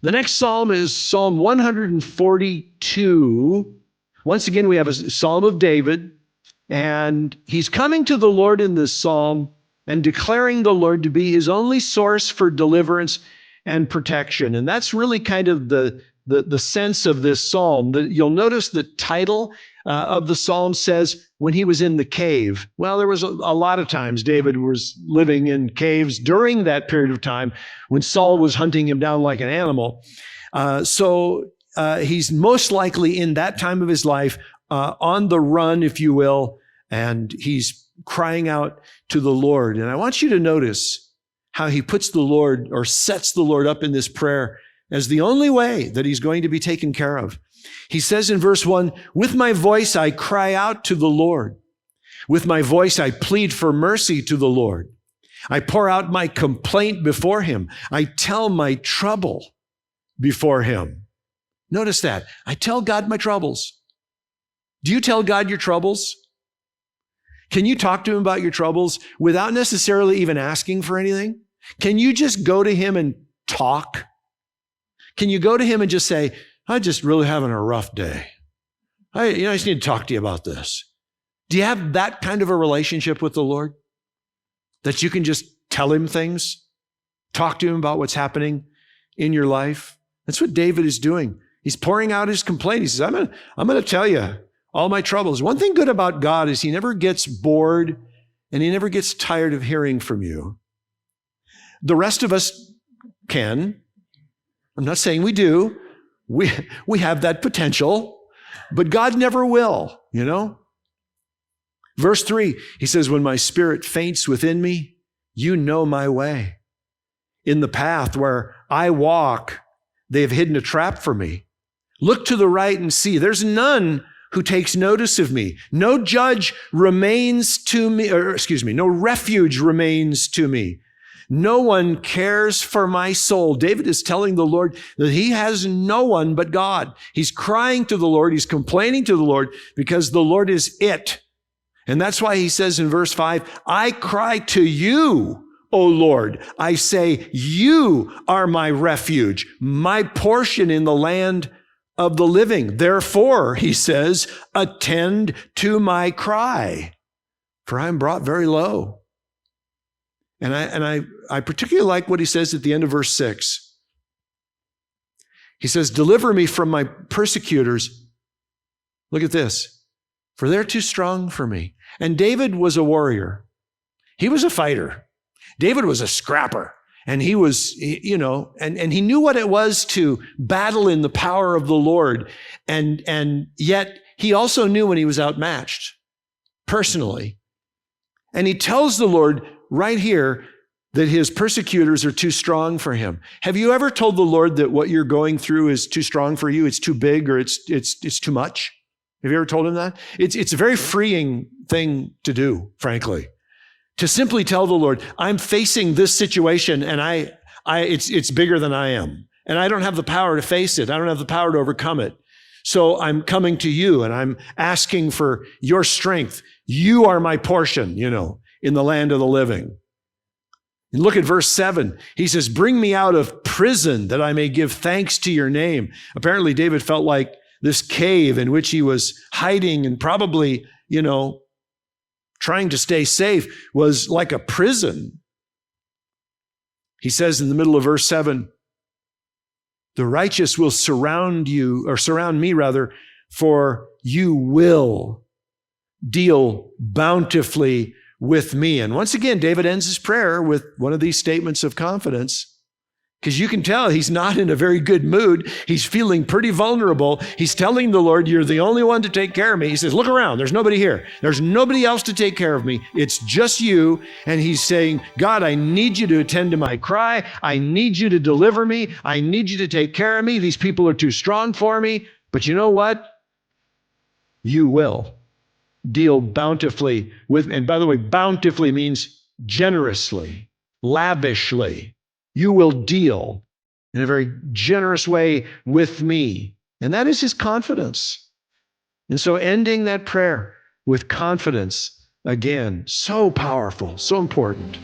The next psalm is Psalm 142. Once again, we have a psalm of David, and he's coming to the Lord in this psalm and declaring the Lord to be his only source for deliverance and protection. And that's really kind of the sense of this psalm. You'll notice the title of the psalm says, when he was in the cave. Well, there was a lot of times David was living in caves during that period of time when Saul was hunting him down like an animal. So he's most likely in that time of his life on the run, if you will, and he's crying out to the Lord. And I want you to notice how he puts the Lord, or sets the Lord up in this prayer as the only way that he's going to be taken care of. He says in verse 1, with my voice I cry out to the Lord. With my voice I plead for mercy to the Lord. I pour out my complaint before him. I tell my trouble before him. Notice that. I tell God my troubles. Do you tell God your troubles? Can you talk to him about your troubles without necessarily even asking for anything? Can you just go to him and talk? Can you go to him and just say, I'm just really having a rough day. I just need to talk to you about this. Do you have that kind of a relationship with the Lord? That you can just tell him things? Talk to him about what's happening in your life? That's what David is doing. He's pouring out his complaint. He says, I'm going to tell you all my troubles. One thing good about God is he never gets bored and he never gets tired of hearing from you. The rest of us can. I'm not saying we do. We have that potential, but God never will, you know? Verse 3, he says, when my spirit faints within me, you know my way. In the path where I walk, they have hidden a trap for me. Look to the right and see. There's none who takes notice of me. No judge remains to me, no refuge remains to me. No one cares for my soul. David is telling the Lord that he has no one but God. He's crying to the Lord. He's complaining to the Lord because the Lord is it. And that's why he says in verse 5, I cry to you, O Lord. I say, you are my refuge, my portion in the land of the living. Therefore, he says, attend to my cry, for I am brought very low. And I particularly like what he says at the end of verse 6. He says, deliver me from my persecutors. Look at this. For they're too strong for me. And David was a warrior. He was a fighter. David was a scrapper. And he was, and he knew what it was to battle in the power of the Lord. And yet he also knew when he was outmatched personally. And he tells the Lord right here that his persecutors are too strong for him. Have you ever told the Lord that what you're going through is too strong for you? It's too big, or it's too much? Have you ever told him that? It's a very freeing thing to do, frankly. To simply tell the Lord, I'm facing this situation and it's bigger than I am. And I don't have the power to face it. I don't have the power to overcome it. So I'm coming to you and I'm asking for your strength. You are my portion, in the land of the living. And look at verse 7. He says, bring me out of prison that I may give thanks to your name. Apparently, David felt like this cave in which he was hiding and probably, trying to stay safe was like a prison. He says in the middle of verse 7, the righteous will surround me, for you will deal bountifully with me. And once again, David ends his prayer with one of these statements of confidence, because you can tell he's not in a very good mood. He's feeling pretty vulnerable. He's telling the Lord, you're the only one to take care of me. He says, look around. There's nobody here. There's nobody else to take care of me. It's just you. And he's saying, God, I need you to attend to my cry. I need you to deliver me. I need you to take care of me. These people are too strong for me. But you know what? You will deal bountifully with, and by the way, bountifully means generously, lavishly. You will deal in a very generous way with me. And that is his confidence. And so ending that prayer with confidence, again, so powerful, so important.